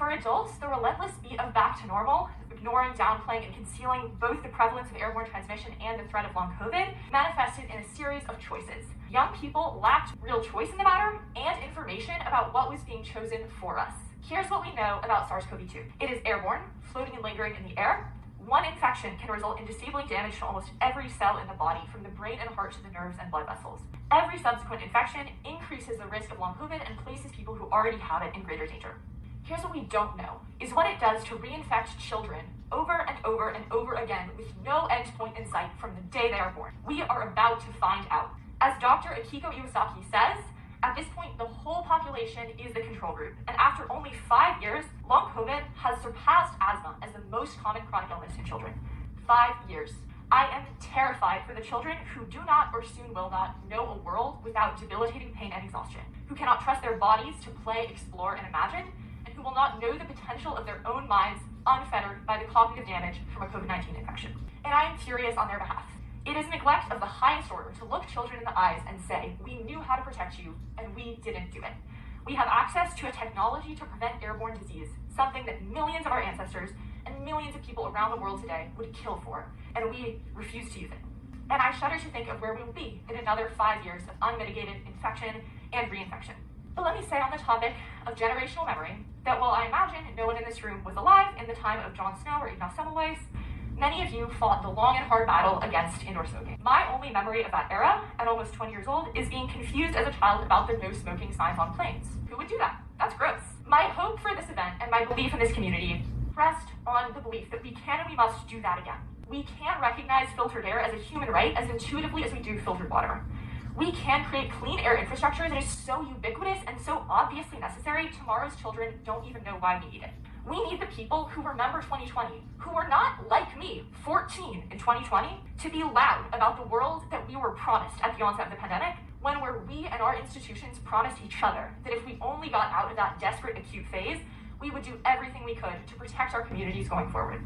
For adults, the relentless beat of back to normal, ignoring, downplaying, and concealing both the prevalence of airborne transmission and the threat of long COVID, manifested in a series of choices. Young people lacked real choice in the matter and information about what was being chosen for us. Here's what we know about SARS-CoV-2. It is airborne, floating and lingering in the air. One infection can result in disabling damage to almost every cell in the body, from the brain and heart to the nerves and blood vessels. Every subsequent infection increases the risk of long COVID and places people who already have it in greater danger. Here's what we don't know, is what it does to reinfect children over and over and over again with no endpoint in sight from the day they are born. We are about to find out. As Dr. Akiko Iwasaki says, at this point, the whole population is the control group, and after only 5 years, long COVID has surpassed asthma as the most common chronic illness in children. 5 years. I am terrified for the children who do not or soon will not know a world without debilitating pain and exhaustion, who cannot trust their bodies to play, explore, and imagine, and who will not know the potential of their own minds unfettered by the cognitive damage from a COVID-19 infection. And I am furious on their behalf. It is neglect of the highest order to look children in the eyes and say, we knew how to protect you, and we didn't do it. We have access to a technology to prevent airborne disease, something that millions of our ancestors and millions of people around the world today would kill for, and we refuse to use it. And I shudder to think of where we will be in another 5 years of unmitigated infection and reinfection. But let me say on the topic of generational memory that while I imagine no one in this room was alive in the time of Jon Snow or Ignaz Semmelweis, many of you fought the long and hard battle against indoor smoking. My only memory of that era, at almost 20 years old, is being confused as a child about the no smoking signs on planes. Who would do that? That's gross. My hope for this event and my belief in this community rest on the belief that we can and we must do that again. We can recognize filtered air as a human right as intuitively as we do filtered water. We can create clean air infrastructure that is so ubiquitous and so obviously necessary, tomorrow's children don't even know why we need it. We need the people who remember 2020, who were not, like me, 14 in 2020, to be loud about the world that we were promised at the onset of the pandemic, when we and our institutions promised each other that if we only got out of that desperate acute phase, we would do everything we could to protect our communities going forward.